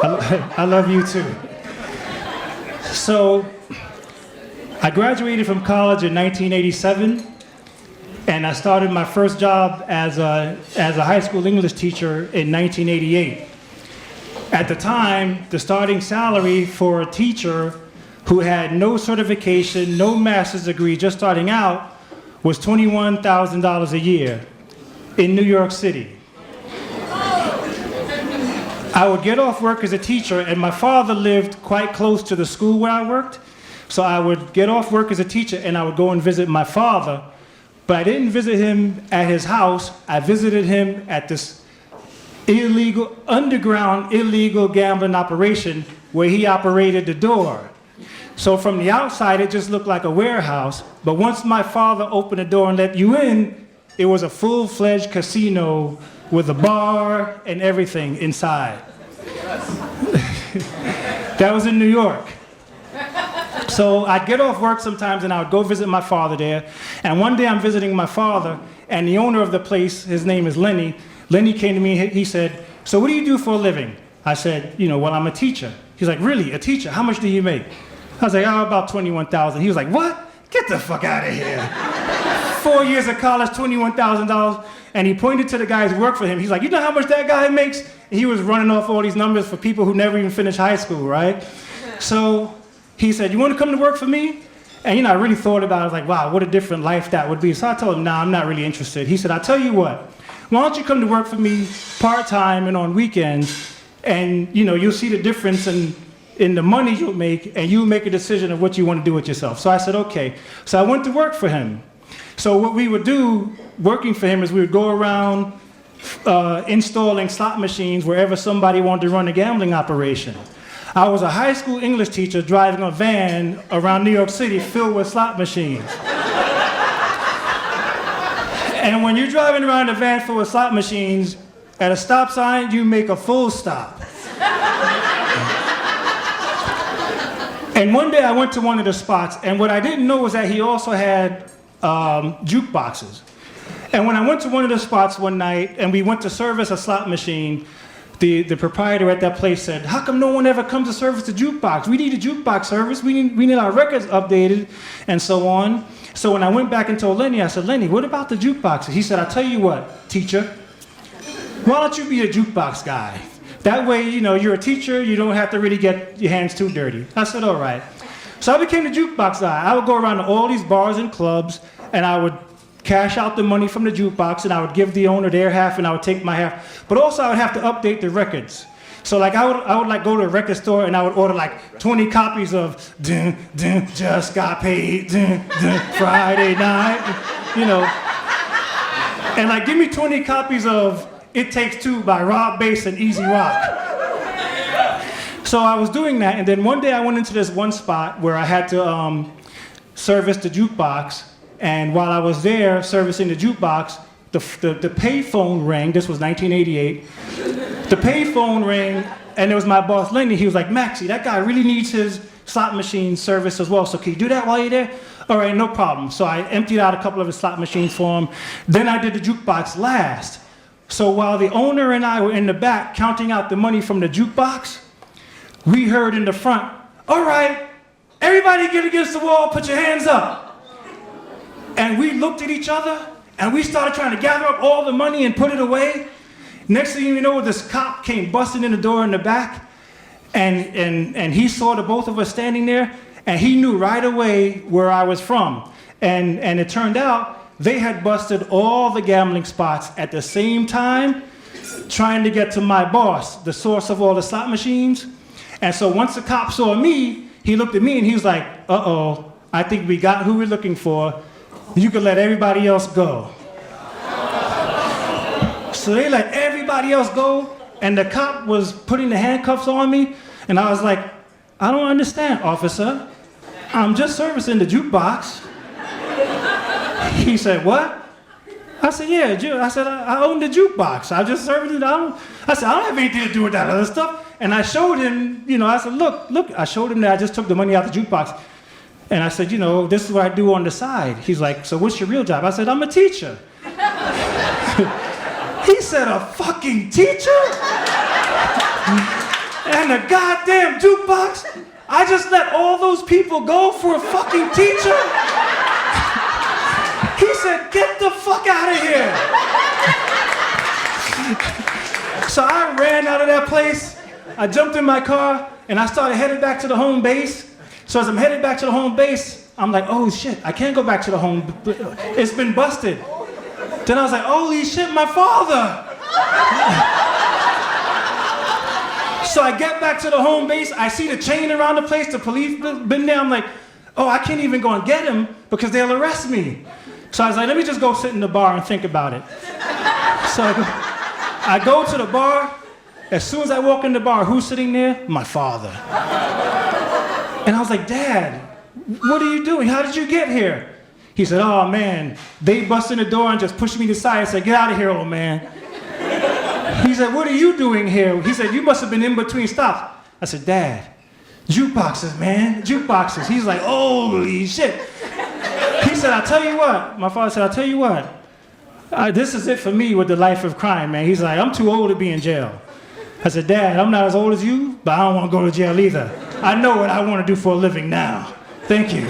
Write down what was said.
I love you too. So, I graduated from college in 1987, and I started my first job as a high school English teacher in 1988. At the time, the starting salary for a teacher who had no certification, no master's degree, just starting out, was $21,000 a year in New York City. I would get off work as a teacher, and my father lived quite close to the school where I worked, so I would get off work as a teacher and I would go and visit my father, but I didn't visit him at his house. I visited him at this underground illegal gambling operation where he operated the door. So from the outside, it just looked like a warehouse, but once my father opened the door and let you in, it was a full-fledged casino with a bar and everything inside. That was in New York. So I'd get off work sometimes and I would go visit my father there. And one day I'm visiting my father, and the owner of the place, his name is Lenny. Lenny came to me, he said, "So what do you do for a living?" I said, "Well, I'm a teacher." He's like, "Really, a teacher? How much do you make?" I was like, "Oh, about 21,000. He was like, "What? Get the fuck out of here." 4 years of college, $21,000. And he pointed to the guys who worked for him. He's like, "You know how much that guy makes?" And he was running off all these numbers for people who never even finished high school, right? So he said, "You want to come to work for me?" And I really thought about it. I was like, wow, what a different life that would be. So I told him, "Nah, I'm not really interested." He said, "I'll tell you what, why don't you come to work for me part-time and on weekends, and you'll see the difference in the money you'll make, and you'll make a decision of what you want to do with yourself." So I said, okay. So I went to work for him. So what we would do working for him is we would go around installing slot machines wherever somebody wanted to run a gambling operation. I was a high school English teacher driving a van around New York City filled with slot machines. And when you're driving around a van filled with slot machines, at a stop sign, you make a full stop. And one day I went to one of the spots, and what I didn't know was that he also had jukeboxes. And when I went to one of the spots one night, and we went to service a slot machine, the proprietor at that place said, "How come no one ever comes to service the jukebox? We need a jukebox service. We need our records updated," and so on. So when I went back and told Lenny, I said, "Lenny, what about the jukeboxes?" He said, "I'll tell you what, teacher, why don't you be a jukebox guy? That way, you're a teacher, you don't have to really get your hands too dirty." I said, "All right." So I became the jukebox guy. I would go around to all these bars and clubs, and I would cash out the money from the jukebox, and I would give the owner their half, and I would take my half. But also, I would have to update the records. So I would go to a record store, and I would order 20 copies of dun, dun, Just Got Paid, dun, dun, Friday Night, and give me 20 copies of It Takes Two by Rob Bass and Easy Rock. So I was doing that, and then one day I went into this one spot where I had to service the jukebox, and while I was there servicing the jukebox, the payphone rang. This was 1988. The payphone rang, and it was my boss, Lenny. He was like, "Maxie, that guy really needs his slot machine service as well, so can you do that while you're there?" "All right, no problem." So I emptied out a couple of his slot machines for him. Then I did the jukebox last. So while the owner and I were in the back counting out the money from the jukebox, we heard in the front, "All right, everybody get against the wall, put your hands up." And we looked at each other, and we started trying to gather up all the money and put it away. Next thing you know, this cop came busting in the door in the back, and he saw the both of us standing there, and he knew right away where I was from. And it turned out they had busted all the gambling spots at the same time, trying to get to my boss, the source of all the slot machines. And so once the cop saw me, he looked at me and he was like, "Uh-oh, I think we got who we're looking for. You can let everybody else go." So they let everybody else go, and the cop was putting the handcuffs on me, and I was like, "I don't understand, officer. I'm just servicing the jukebox." He said, "What?" I said, "Yeah, I said, I own the jukebox. I just serviced it. I said, I don't have anything to do with that other stuff." And I showed him, I said, look, I showed him that I just took the money out the jukebox. And I said, "This is what I do on the side." He's like, "So what's your real job?" I said, "I'm a teacher." He said, "A fucking teacher?" And the goddamn jukebox, I just let all those people go for a fucking teacher? He said, get the fuck out of here. So I ran out of that place. I jumped in my car and I started heading back to the home base. So as I'm headed back to the home base, I'm like, oh shit, I can't go back to the home. It's been busted. Then I was like, holy shit, my father. So I get back to the home base, I see the chain around the place, the police been there. I'm like, oh, I can't even go and get him because they'll arrest me. So I was like, let me just go sit in the bar and think about it. So I go to the bar. As soon as I walk in the bar, who's sitting there? My father. And I was like, Dad, what are you doing? How did you get here? He said, oh man, they busted in the door and just pushed me to the side and said, get out of here, old man. He said, what are you doing here? He said, you must have been in between stops. I said, Dad, jukeboxes, man, jukeboxes. He's like, holy shit. He said, I'll tell you what. My father said, I'll tell you what. This is it for me with the life of crime, man. He's like, I'm too old to be in jail. I said, Dad, I'm not as old as you, but I don't want to go to jail either. I know what I want to do for a living now. Thank you.